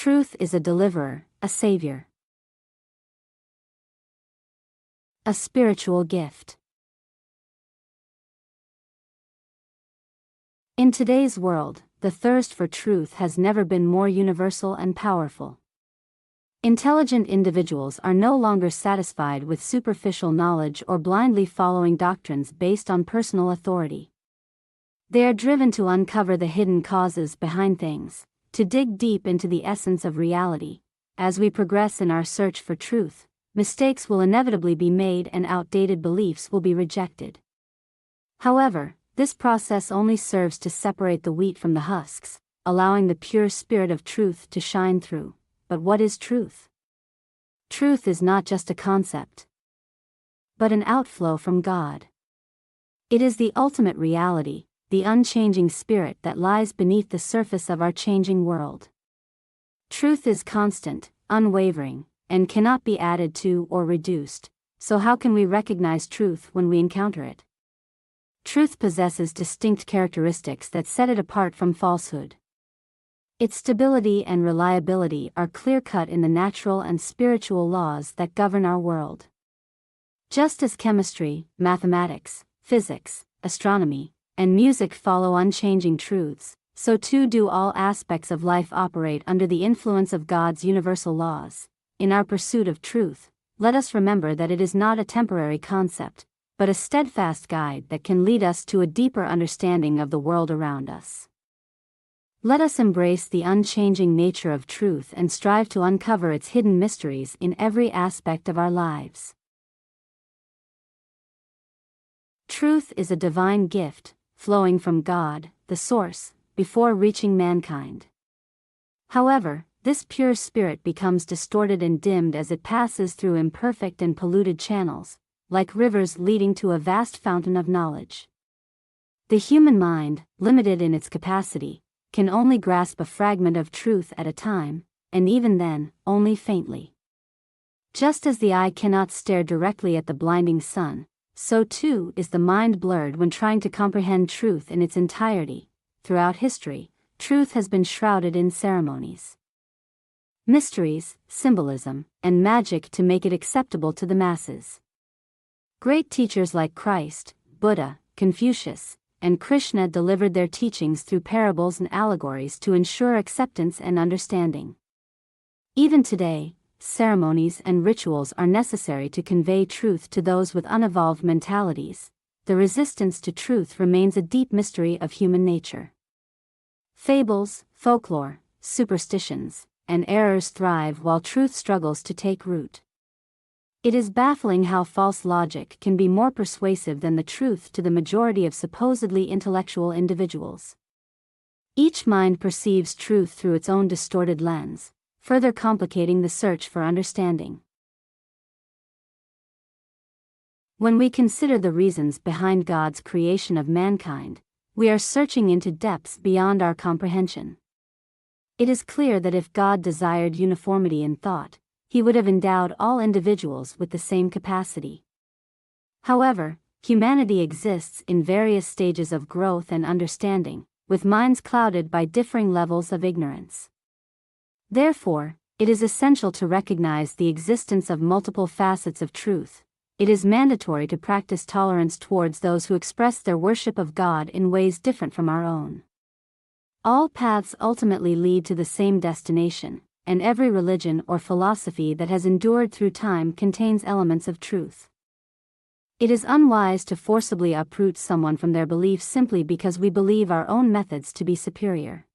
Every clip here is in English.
Truth is a deliverer, a savior, a spiritual gift. In today's world, the thirst for truth has never been more universal and powerful. Intelligent individuals are no longer satisfied with superficial knowledge or blindly following doctrines based on personal authority. They are driven to uncover the hidden causes behind things, to dig deep into the essence of reality. As we progress in our search for truth, mistakes will inevitably be made and outdated beliefs will be rejected. However, this process only serves to separate the wheat from the husks, allowing the pure spirit of truth to shine through. But what is truth? Truth is not just a concept, but an outflow from God. It is the ultimate reality, the unchanging spirit that lies beneath the surface of our changing world. Truth is constant, unwavering, and cannot be added to or reduced, so how can we recognize truth when we encounter it? Truth possesses distinct characteristics that set it apart from falsehood. Its stability and reliability are clear-cut in the natural and spiritual laws that govern our world. Just as chemistry, mathematics, physics, astronomy, and music follow unchanging truths, so too do all aspects of life operate under the influence of God's universal laws. In our pursuit of truth, let us remember that it is not a temporary concept, but a steadfast guide that can lead us to a deeper understanding of the world around us. Let us embrace the unchanging nature of truth and strive to uncover its hidden mysteries in every aspect of our lives. Truth is a divine gift, flowing from God, the source, before reaching mankind. However, this pure spirit becomes distorted and dimmed as it passes through imperfect and polluted channels, like rivers leading to a vast fountain of knowledge. The human mind, limited in its capacity, can only grasp a fragment of truth at a time, and even then, only faintly. Just as the eye cannot stare directly at the blinding sun, so too is the mind blurred when trying to comprehend truth in its entirety. Throughout history, truth has been shrouded in ceremonies, mysteries, symbolism, and magic to make it acceptable to the masses. Great teachers like Christ, Buddha, Confucius, and Krishna delivered their teachings through parables and allegories to ensure acceptance and understanding. Even today, ceremonies and rituals are necessary to convey truth to those with unevolved mentalities. The resistance to truth remains a deep mystery of human nature. Fables, folklore, superstitions, and errors thrive while truth struggles to take root. It is baffling how false logic can be more persuasive than the truth to the majority of supposedly intellectual individuals. Each mind perceives truth through its own distorted lens, further complicating the search for understanding. When we consider the reasons behind God's creation of mankind, we are searching into depths beyond our comprehension. It is clear that if God desired uniformity in thought, He would have endowed all individuals with the same capacity. However, humanity exists in various stages of growth and understanding, with minds clouded by differing levels of ignorance. Therefore, it is essential to recognize the existence of multiple facets of truth. It is mandatory to practice tolerance towards those who express their worship of God in ways different from our own. All paths ultimately lead to the same destination, and every religion or philosophy that has endured through time contains elements of truth. It is unwise to forcibly uproot someone from their beliefs simply because we believe our own methods to be superior.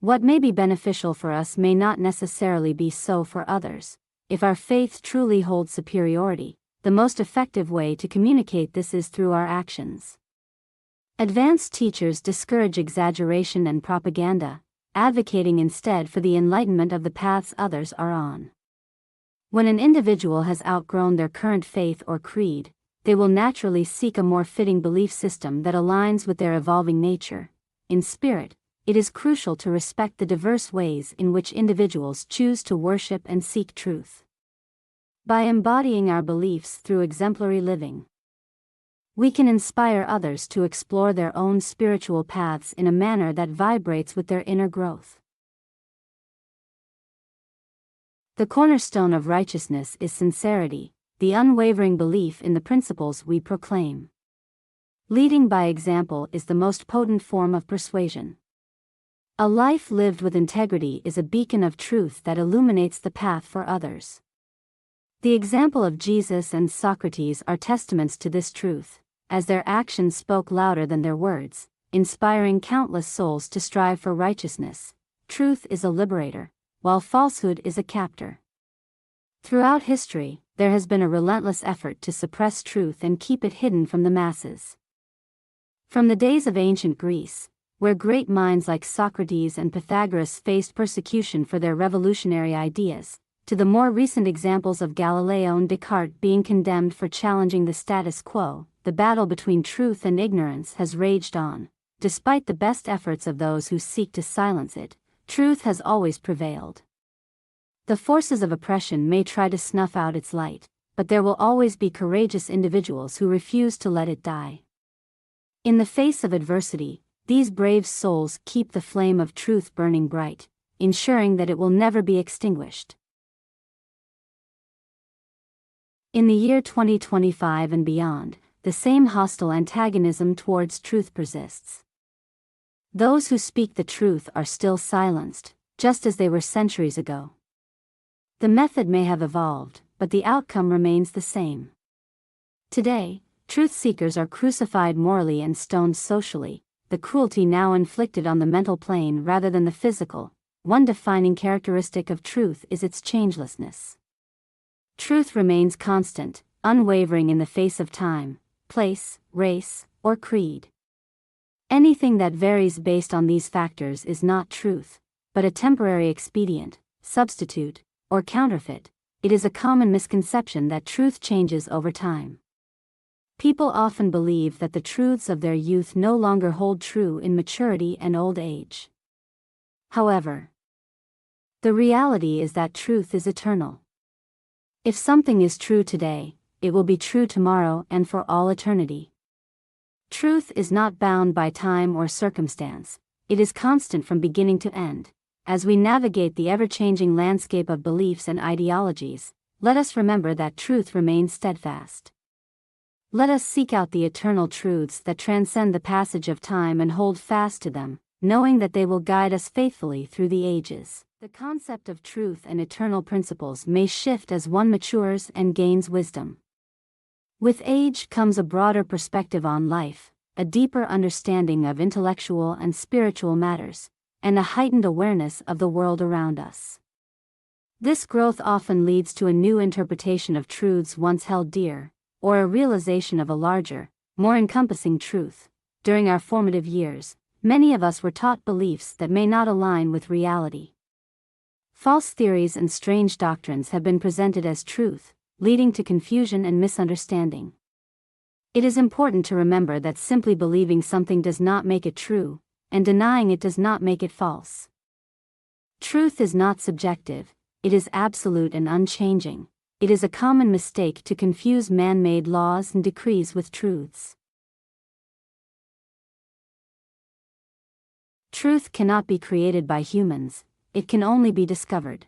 What may be beneficial for us may not necessarily be so for others. If our faith truly holds superiority, the most effective way to communicate this is through our actions. Advanced teachers discourage exaggeration and propaganda, advocating instead for the enlightenment of the paths others are on. When an individual has outgrown their current faith or creed, they will naturally seek a more fitting belief system that aligns with their evolving nature. In spirit, it is crucial to respect the diverse ways in which individuals choose to worship and seek truth. By embodying our beliefs through exemplary living, we can inspire others to explore their own spiritual paths in a manner that vibrates with their inner growth. The cornerstone of righteousness is sincerity, the unwavering belief in the principles we proclaim. Leading by example is the most potent form of persuasion. A life lived with integrity is a beacon of truth that illuminates the path for others. The example of Jesus and Socrates are testaments to this truth, as their actions spoke louder than their words, inspiring countless souls to strive for righteousness. Truth is a liberator, while falsehood is a captor. Throughout history, there has been a relentless effort to suppress truth and keep it hidden from the masses. From the days of ancient Greece, where great minds like Socrates and Pythagoras faced persecution for their revolutionary ideas, to the more recent examples of Galileo and Descartes being condemned for challenging the status quo, the battle between truth and ignorance has raged on. Despite the best efforts of those who seek to silence it, truth has always prevailed. The forces of oppression may try to snuff out its light, but there will always be courageous individuals who refuse to let it die. In the face of adversity, these brave souls keep the flame of truth burning bright, ensuring that it will never be extinguished. In the year 2025 and beyond, the same hostile antagonism towards truth persists. Those who speak the truth are still silenced, just as they were centuries ago. The method may have evolved, but the outcome remains the same. Today, truth seekers are crucified morally and stoned socially, the cruelty now inflicted on the mental plane rather than the physical. One defining characteristic of truth is its changelessness. Truth remains constant, unwavering in the face of time, place, race, or creed. Anything that varies based on these factors is not truth, but a temporary expedient, substitute, or counterfeit. It is a common misconception that truth changes over time. People often believe that the truths of their youth no longer hold true in maturity and old age. However, the reality is that truth is eternal. If something is true today, it will be true tomorrow and for all eternity. Truth is not bound by time or circumstance, it is constant from beginning to end. As we navigate the ever-changing landscape of beliefs and ideologies, let us remember that truth remains steadfast. Let us seek out the eternal truths that transcend the passage of time and hold fast to them, knowing that they will guide us faithfully through the ages. The concept of truth and eternal principles may shift as one matures and gains wisdom. With age comes a broader perspective on life, a deeper understanding of intellectual and spiritual matters, and a heightened awareness of the world around us. This growth often leads to a new interpretation of truths once held dear, or a realization of a larger, more encompassing truth. During our formative years, many of us were taught beliefs that may not align with reality. False theories and strange doctrines have been presented as truth, leading to confusion and misunderstanding. It is important to remember that simply believing something does not make it true, and denying it does not make it false. Truth is not subjective, it is absolute and unchanging. It is a common mistake to confuse man-made laws and decrees with truths. Truth cannot be created by humans, it can only be discovered.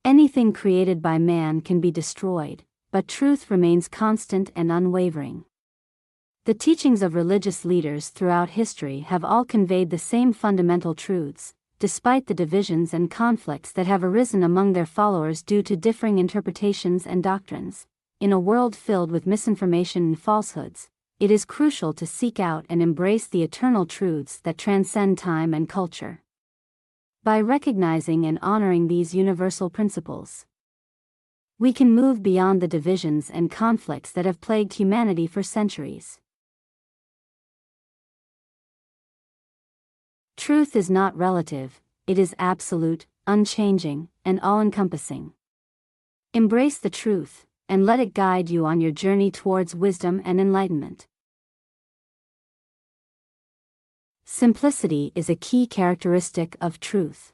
Anything created by man can be destroyed, but truth remains constant and unwavering. The teachings of religious leaders throughout history have all conveyed the same fundamental truths, despite the divisions and conflicts that have arisen among their followers due to differing interpretations and doctrines. In a world filled with misinformation and falsehoods, it is crucial to seek out and embrace the eternal truths that transcend time and culture. By recognizing and honoring these universal principles, we can move beyond the divisions and conflicts that have plagued humanity for centuries. Truth is not relative, it is absolute, unchanging, and all-encompassing. Embrace the truth, and let it guide you on your journey towards wisdom and enlightenment. Simplicity is a key characteristic of truth.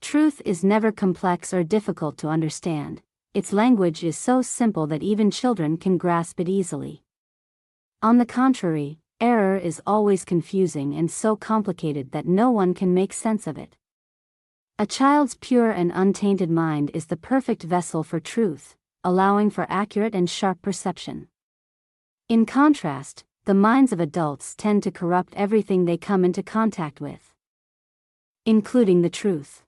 Truth is never complex or difficult to understand. Its language is so simple that even children can grasp it easily. On the contrary, error is always confusing and so complicated that no one can make sense of it. A child's pure and untainted mind is the perfect vessel for truth, allowing for accurate and sharp perception. In contrast, the minds of adults tend to corrupt everything they come into contact with, including the truth.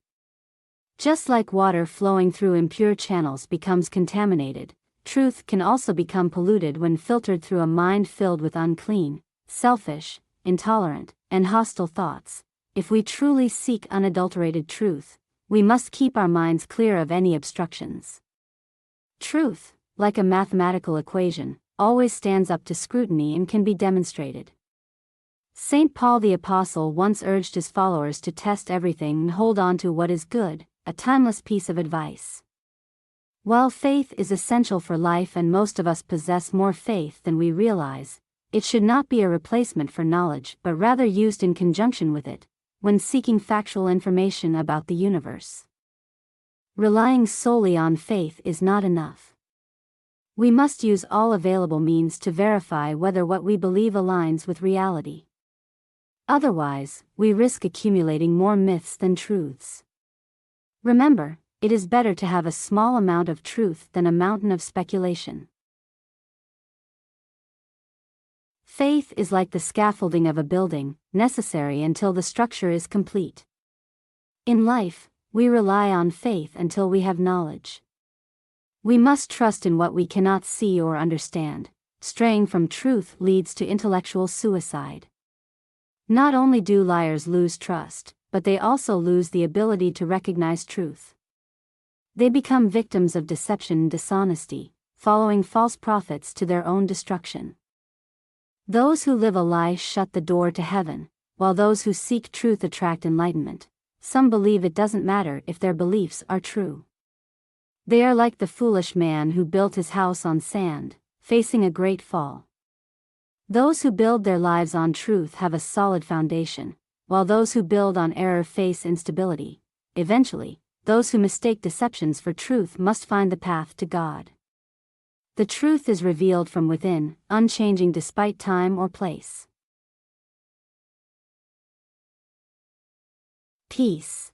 Just like water flowing through impure channels becomes contaminated, truth can also become polluted when filtered through a mind filled with unclean, selfish, intolerant, and hostile thoughts. If we truly seek unadulterated truth, we must keep our minds clear of any obstructions. Truth, like a mathematical equation, always stands up to scrutiny and can be demonstrated. St. Paul the Apostle once urged his followers to test everything and hold on to what is good, a timeless piece of advice. While faith is essential for life and most of us possess more faith than we realize, it should not be a replacement for knowledge but rather used in conjunction with it, when seeking factual information about the universe. Relying solely on faith is not enough. We must use all available means to verify whether what we believe aligns with reality. Otherwise, we risk accumulating more myths than truths. Remember, it is better to have a small amount of truth than a mountain of speculation. Faith is like the scaffolding of a building, necessary until the structure is complete. In life, we rely on faith until we have knowledge. We must trust in what we cannot see or understand. Straying from truth leads to intellectual suicide. Not only do liars lose trust, but they also lose the ability to recognize truth. They become victims of deception and dishonesty, following false prophets to their own destruction. Those who live a lie shut the door to heaven, while those who seek truth attract enlightenment. Some believe it doesn't matter if their beliefs are true. They are like the foolish man who built his house on sand, facing a great fall. Those who build their lives on truth have a solid foundation, while those who build on error face instability. Eventually, those who mistake deceptions for truth must find the path to God. The truth is revealed from within, unchanging despite time or place. Peace.